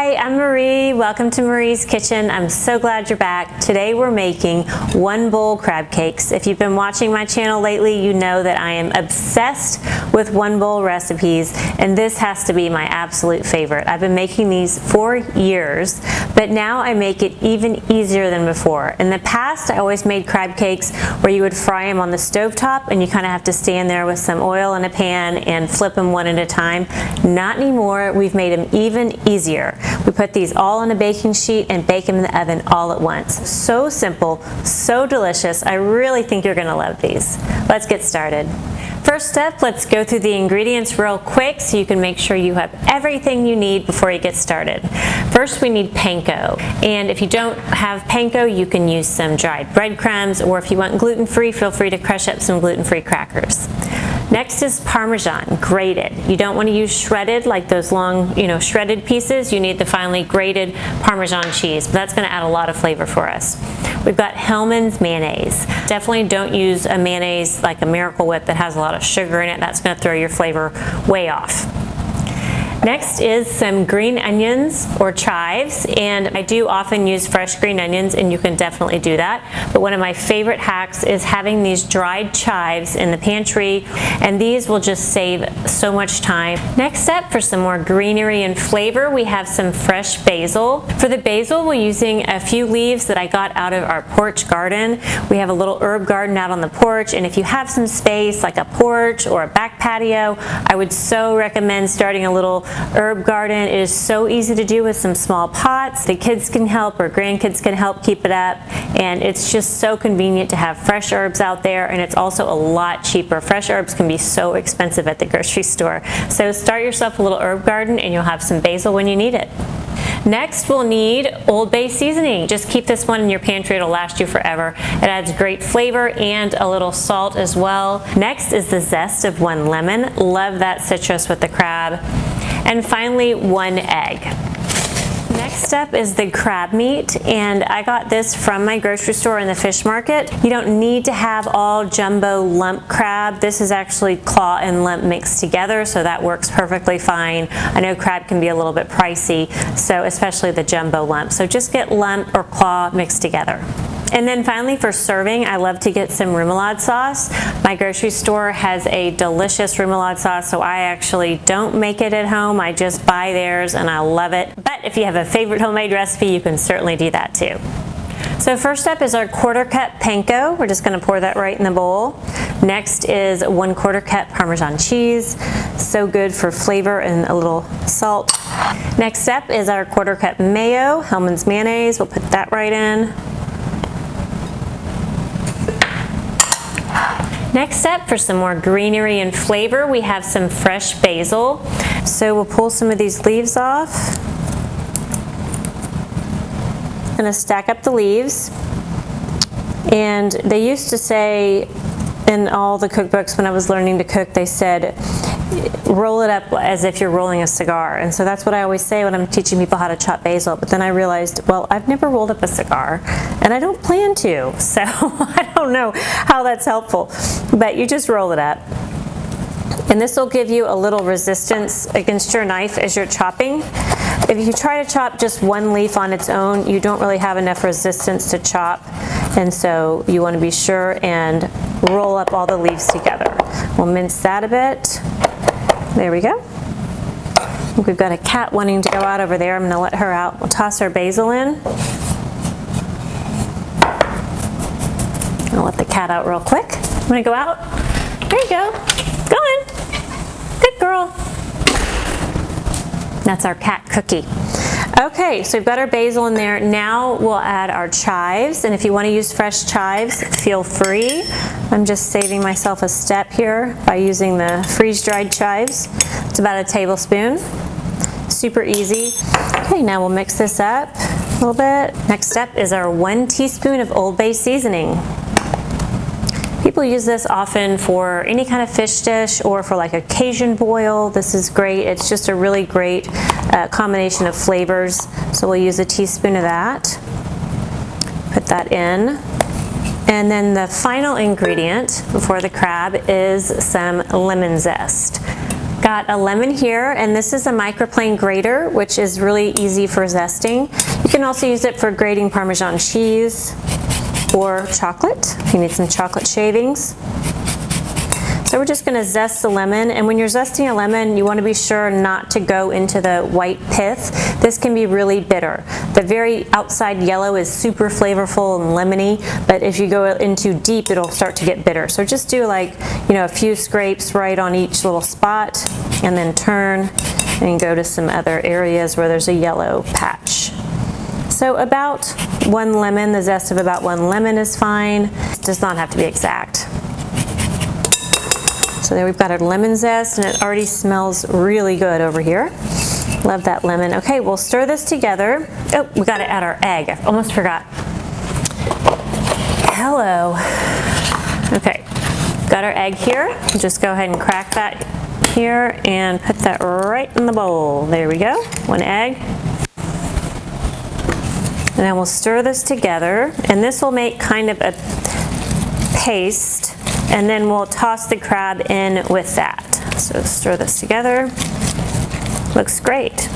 Hi, I'm Marie. Welcome to Marie's Kitchen. I'm so glad you're back. Today we're making one bowl crab cakes. If you've been watching my channel lately, you know that I am obsessed with one bowl recipes, and this has to be my absolute favorite. I've been making these for years, but now I make it even easier than before. In the past, I always made crab cakes where you would fry them on the stovetop and you kind of have to stand there with some oil in a pan and flip them one at a time. Not anymore. We've made them even easier. We put these all on a baking sheet and bake them in the oven all at once. So simple, so delicious. I really think you're gonna love these. Let's get started. First step, let's go through the ingredients real quick so you can make sure you have everything you need before you get started. First, we need panko. And if you don't have panko, you can use some dried breadcrumbs, or if you want gluten-free, feel free to crush up some gluten-free crackers. Next is Parmesan, grated. You don't want to use shredded, like those long, shredded pieces. You need the finely grated Parmesan cheese. But that's going to add a lot of flavor for us. We've got HELLMANN'S mayonnaise. Definitely don't use a mayonnaise like a Miracle Whip that has a lot of sugar in it. That's going to throw your flavor way off. Next is some green onions or chives, and I do often use fresh green onions, and you can definitely do that. But one of my favorite hacks is having these dried chives in the pantry, and these will just save so much time. Next up, for some more greenery and flavor, we have some fresh basil. For the basil, we're using a few leaves that I got out of our porch garden. We have a little herb garden out on the porch, and if you have some space like a porch or a back patio, I would so recommend starting a little herb garden. It is so easy to do with some small pots. The kids can help, or grandkids can help keep it up, and it's just so convenient to have fresh herbs out there, and it's also a lot cheaper. Fresh herbs can be so expensive at the grocery store. So start yourself a little herb garden and you'll have some basil when you need it. Next, we'll need Old Bay seasoning. Just keep this one in your pantry, it'll last you forever. It adds great flavor and a little salt as well. Next is the zest of 1 lemon. Love that citrus with the crab. And finally, 1 egg. Next up is the crab meat, and I got this from my grocery store in the fish market. You don't need to have all jumbo lump crab. This is actually claw and lump mixed together, so that works perfectly fine. I know crab can be a little bit pricey, so especially the jumbo lump. So just get lump or claw mixed together. And then finally, for serving, I love to get some remoulade sauce. My grocery store has a delicious remoulade sauce, so I actually don't make it at home. I just buy theirs and I love it. But if you have a favorite homemade recipe, you can certainly do that too. So first up is our 1/4 cup panko. We're just going to pour that right in the bowl. Next is 1/4 cup Parmesan cheese. So good for flavor and a little salt. Next up is our 1/4 cup mayo, HELLMANN'S mayonnaise. We'll put that right in. Next up, for some more greenery and flavor, we have some fresh basil. So we'll pull some of these leaves off. I'm gonna stack up the leaves. And they used to say in all the cookbooks when I was learning to cook, they said, roll it up as if you're rolling a cigar. And so that's what I always say when I'm teaching people how to chop basil. But then I realized, well, I've never rolled up a cigar and I don't plan to. So I don't know how that's helpful, but you just roll it up. And this will give you a little resistance against your knife as you're chopping. If you try to chop just one leaf on its own, you don't really have enough resistance to chop. And so you want to be sure and roll up all the leaves together. We'll mince that a bit. There we go. I think we've got a cat wanting to go out over there. I'm going to let her out. We'll toss our basil in. I'll let the cat out real quick. I'm going to go out. There you go. Go in. Good girl. That's our cat Cookie. Okay, so we've got our basil in there. Now we'll add our chives, and if you want to use fresh chives, feel free. I'm just saving myself a step here by using the freeze-dried chives. It's about a tablespoon. Super easy. Okay, now we'll mix this up a little bit. Next up is our 1 teaspoon of Old Bay seasoning. People use this often for any kind of fish dish or for like a Cajun boil. This is great. It's just a really great combination of flavors. So we'll use a teaspoon of that. Put that in. And then the final ingredient before the crab is some lemon zest. Got a lemon here, and this is a microplane grater, which is really easy for zesting. You can also use it for grating Parmesan cheese or chocolate. You need some chocolate shavings. So we're just going to zest the lemon, and when you're zesting a lemon, you want to be sure not to go into the white pith. This can be really bitter. The very outside yellow is super flavorful and lemony, but if you go in too deep, it'll start to get bitter. So just do like, a few scrapes right on each little spot, and then turn and go to some other areas where there's a yellow patch. So about 1 lemon, the zest of about 1 lemon is fine. It does not have to be exact. So there we've got our lemon zest, and it already smells really good over here. Love that lemon. Okay, we'll stir this together. Oh, we got to add our egg. I almost forgot. Hello. Okay, got our egg here. Just go ahead and crack that here and put that right in the bowl. There we go, 1 egg. And then we'll stir this together, and this will make kind of a paste, and then we'll toss the crab in with that. So stir this together. Looks great.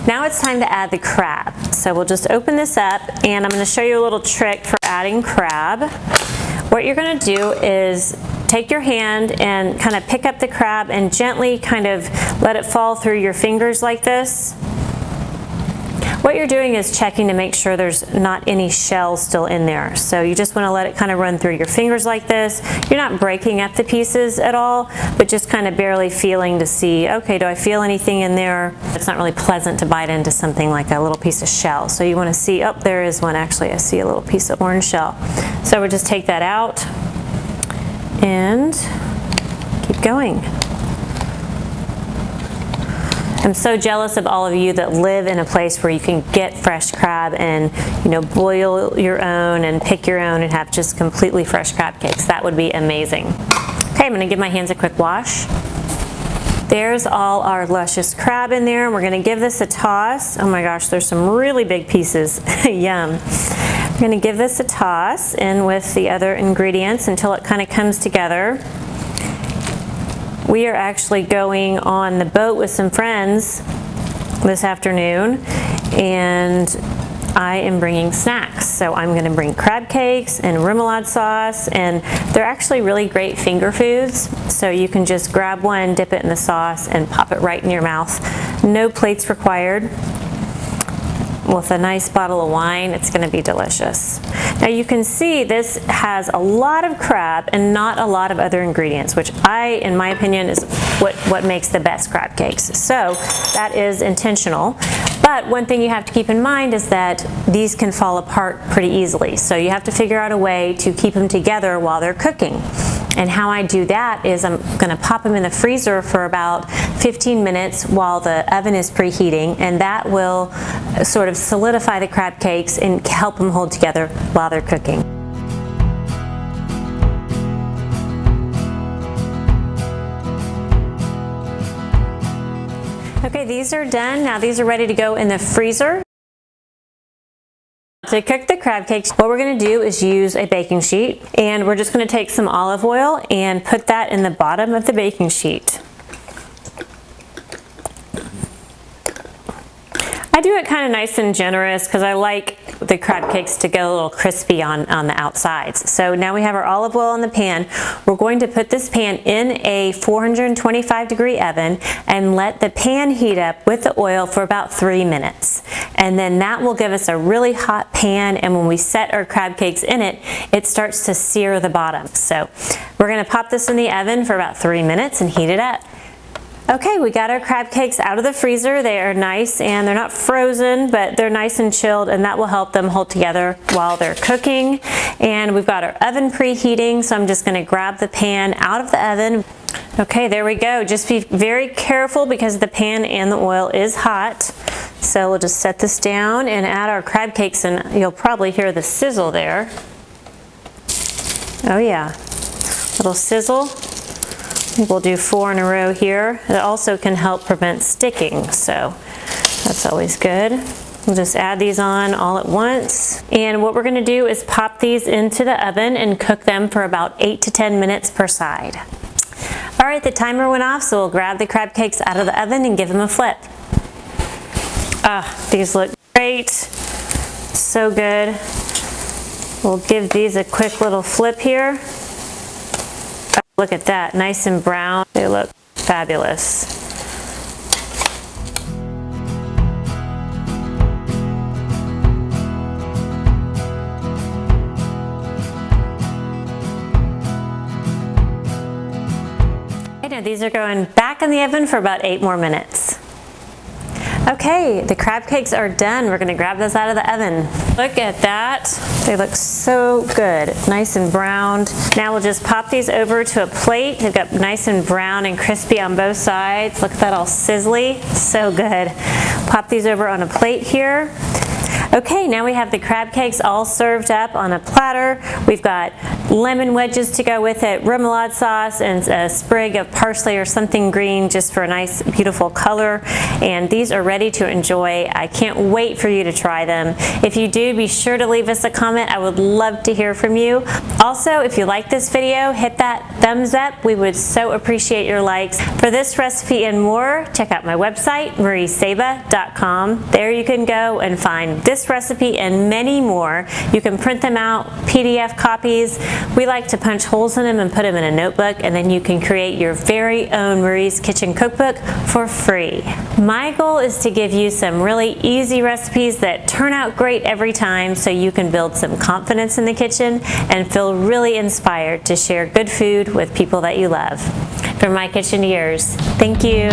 Now it's time to add the crab. So we'll just open this up, and I'm going to show you a little trick for adding crab. What you're going to do is take your hand and kind of pick up the crab and gently kind of let it fall through your fingers like this. What you're doing is checking to make sure there's not any shell still in there. So you just want to let it kind of run through your fingers like this. You're not breaking up the pieces at all, but just kind of barely feeling to see, okay, do I feel anything in there? It's not really pleasant to bite into something like a little piece of shell. So you want to see, oh, there is one. Actually, I see a little piece of orange shell. So we'll just take that out and keep going. I'm so jealous of all of you that live in a place where you can get fresh crab and, boil your own and pick your own and have just completely fresh crab cakes. That would be amazing. Okay, I'm going to give my hands a quick wash. There's all our luscious crab in there. We're going to give this a toss. Oh my gosh, there's some really big pieces. Yum. We're going to give this a toss in with the other ingredients until it kind of comes together. We are actually going on the boat with some friends this afternoon, and I am bringing snacks. So I'm going to bring crab cakes and remoulade sauce, and they're actually really great finger foods. So you can just grab one, dip it in the sauce, and pop it right in your mouth. No plates required. With a nice bottle of wine, it's going to be delicious. Now you can see this has a lot of crab and not a lot of other ingredients, which in my opinion, is what makes the best crab cakes. So that is intentional. But one thing you have to keep in mind is that these can fall apart pretty easily. So you have to figure out a way to keep them together while they're cooking. And how I do that is I'm going to pop them in the freezer for about 15 minutes while the oven is preheating, and that will sort of solidify the crab cakes and help them hold together while they're cooking. Okay, these are done. Now these are ready to go in the freezer. To cook the crab cakes, what we're going to do is use a baking sheet, and we're just going to take some olive oil and put that in the bottom of the baking sheet. I do it kind of nice and generous because I like the crab cakes to get a little crispy on the outsides. So now we have our olive oil in the pan. We're going to put this pan in a 425-degree oven and let the pan heat up with the oil for about 3 minutes. And then that will give us a really hot pan, and when we set our crab cakes in it, it starts to sear the bottom. So we're going to pop this in the oven for about 3 minutes and heat it up. Okay, we got our crab cakes out of the freezer. They are nice, and they're not frozen, but they're nice and chilled, and that will help them hold together while they're cooking. And we've got our oven preheating, so I'm just going to grab the pan out of the oven. Okay, there we go. Just be very careful because the pan and the oil is hot. So we'll just set this down and add our crab cakes, and you'll probably hear the sizzle there. Oh yeah, little sizzle. I think we'll do 4 in a row here. It also can help prevent sticking, so that's always good. We'll just add these on all at once. And what we're going to do is pop these into the oven and cook them for about 8 to 10 minutes per side. All right, the timer went off, so we'll grab the crab cakes out of the oven and give them a flip. Ah, these look great. So good. We'll give these a quick little flip here. Oh, look at that, nice and brown. They look fabulous. Now these are going back in the oven for about 8 more minutes. Okay, the crab cakes are done. We're gonna grab those out of the oven. Look at that. They look so good, nice and browned. Now we'll just pop these over to a plate. They've got nice and brown and crispy on both sides. Look at that, all sizzly, so good. Pop these over on a plate here. Okay, now we have the crab cakes all served up on a platter. We've got lemon wedges to go with it, remoulade sauce, and a sprig of parsley or something green just for a nice, beautiful color. And these are ready to enjoy. I can't wait for you to try them. If you do, be sure to leave us a comment. I would love to hear from you. Also, if you like this video, hit that thumbs up. We would so appreciate your likes. For this recipe and more, check out my website, 𝗜𝗡𝗏𝗧𝗥𝗨𝗖𝗧𝗜𝗢𝗏. There you can go and find this recipe and many more. You can print them out, PDF copies. We like to punch holes in them and put them in a notebook, and then you can create your very own Marie's Kitchen cookbook for free. My goal is to give you some really easy recipes that turn out great every time so you can build some confidence in the kitchen and feel really inspired to share good food with people that you love. From my kitchen to yours, thank you.